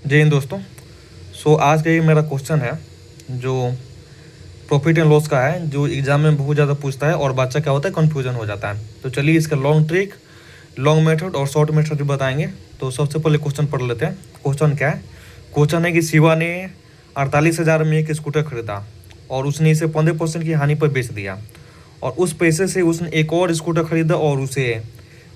जय हिंद दोस्तों। आज का ये मेरा क्वेश्चन है जो प्रॉफिट एंड लॉस का है, जो एग्जाम में बहुत ज़्यादा पूछता है और बच्चा क्या होता है कन्फ्यूजन हो जाता है। तो चलिए इसका लॉन्ग ट्रिक, लॉन्ग मेथड और शॉर्ट मेथड भी बताएंगे। तो सबसे पहले क्वेश्चन पढ़ लेते हैं। क्वेश्चन क्या है? क्वेश्चन है कि शिवा ने 48,000 में एक स्कूटर खरीदा और उसने इसे 15% की हानि पर बेच दिया, और उस पैसे से उसने एक और स्कूटर खरीदा और उसे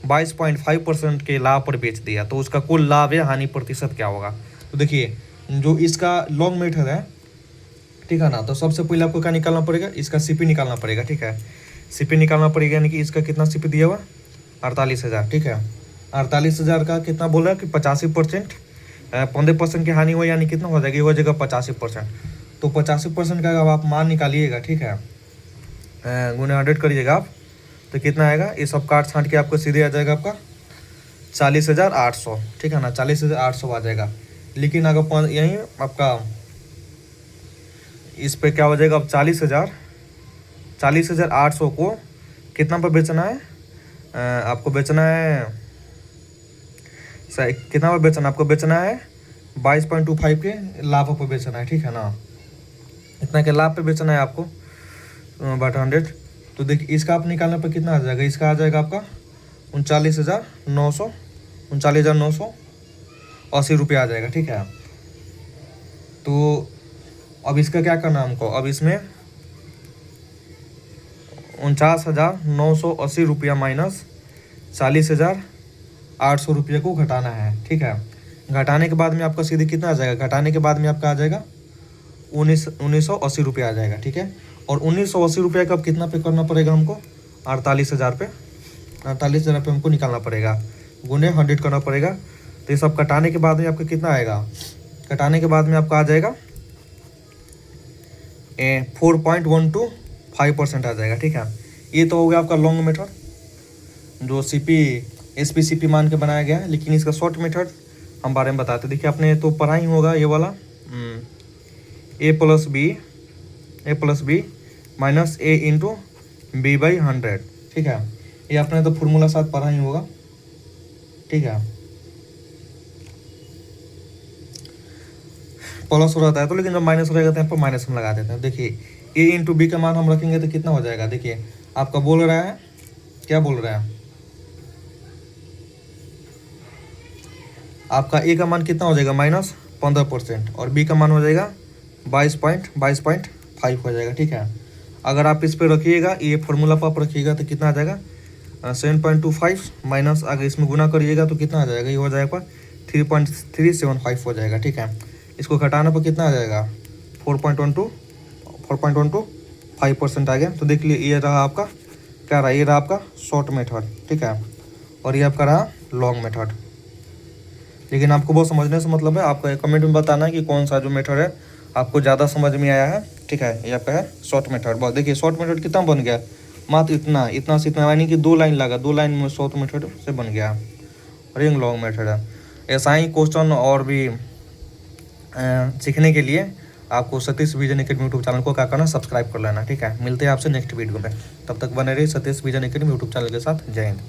22.5% के लाभ पर बेच दिया। तो उसका कुल लाभ या हानि प्रतिशत क्या होगा? तो देखिए, जो इसका लॉन्ग मेथड है, ठीक है ना, तो सबसे पहले आपको क्या निकालना पड़ेगा? इसका सीपी निकालना पड़ेगा। ठीक है, सीपी निकालना पड़ेगा, यानी कि इसका कितना सीपी दिया हुआ? 48,000। ठीक है, 48,000 का कितना बोला कि 85%, 15% की हानि हुई, यानी कितना हो जाएगी? हो जाएगा 85%। तो 85% का अब आप मान निकालिएगा। ठीक है, गुने 100 करिएगा आप, तो कितना आएगा? ये सब काट छाँट के आपको सीधे आ जाएगा आपका 40,800। ठीक है ना, 40,800 आ जाएगा। लेकिन अगर यहीं आपका इस पे क्या हो जाएगा? अब 40,800 को कितना पर बेचना है? आपको बेचना है, कितना पर बेचना है? आपको बेचना है 22.25 के लाभ पर बेचना है। ठीक है ना, इतना के लाभ पे बेचना है आपको बट 100। तो देखिए, इसका आप निकालने पर कितना आ जाएगा? इसका आ जाएगा आपका 39,980 रुपये आ जाएगा। ठीक है, तो अब इसका क्या करना है हमको? अब इसमें 49,980 रुपया माइनस 40,800 रुपये को घटाना है। ठीक है, घटाने के बाद में आपका सीधे कितना आ जाएगा? घटाने के बाद में आपका आ जाएगा 1980 रुपये आ जाएगा। ठीक है, और 1980 रुपये का अब कितना पे करना पड़ेगा हमको? 48,000 पे। 48,000 पे हमको निकालना पड़ेगा, गुने 100 करना पड़ेगा। तो ये सब कटाने के बाद में आपका कितना आएगा? कटाने के बाद में आपका आ जाएगा 4.125% आ जाएगा। ठीक है, ये तो हो गया आपका लॉन्ग मेथड, जो SPCP मान के बनाया गया है। लेकिन इसका शॉर्ट मेथड हम बारे में बताते। देखिए, आपने तो पढ़ा ही होगा ये वाला, a plus B minus a into b/100। ठीक है, ये आपने तो फॉर्मूला साथ पढ़ा ही होगा। ठीक है, प्लस हो रहता है तो, लेकिन जब माइनस रहेगा तो यहाँ पर माइनस हम लगा देते हैं। देखिए, a इंटू बी का मान हम रखेंगे तो कितना हो जाएगा? देखिए, आपका बोल रहा है, क्या बोल रहा है? आपका a का मान कितना हो जाएगा? -15%, और b का मान हो जाएगा 22.5 हो जाएगा। ठीक है, अगर आप इस पर रखिएगा, ये फॉर्मूला पर आप रखिएगा तो कितना आ जाएगा? 7.25 माइनस, अगर इसमें गुना करिएगा तो कितना आ जाएगा? ये हो जाएगा 3.375 हो जाएगा। ठीक है, इसको घटाने पर कितना आ जाएगा? 4.15% आ गया। तो देख लीजिए, ये रहा आपका क्या रहा? ये रहा आपका शॉर्ट मेथड। ठीक है, और ये आपका रहा लॉन्ग मेथड। लेकिन आपको बहुत समझने से मतलब है, आपको कमेंट में बताना है कि कौन सा जो मेथड है आपको ज़्यादा समझ में आया है। ठीक है, ये आपका है शॉर्ट मेथड। बहुत देखिए, शॉर्ट मेथड कितना बन गया? मात्र इतना से इतना, यानी कि 2 लाइन लगा, 2 लाइन में शॉर्ट मेथड से बन गया। और ये लॉन्ग मेथड है। ऐसा ही क्वेश्चन और भी सीखने के लिए आपको Satish vision academy YouTube channel को क्या करना? सब्सक्राइब कर लेना। ठीक है, मिलते हैं आपसे नेक्स्ट वीडियो में। तब तक बने रहिए Satish vision academy YouTube channel के साथ। जय हिंद।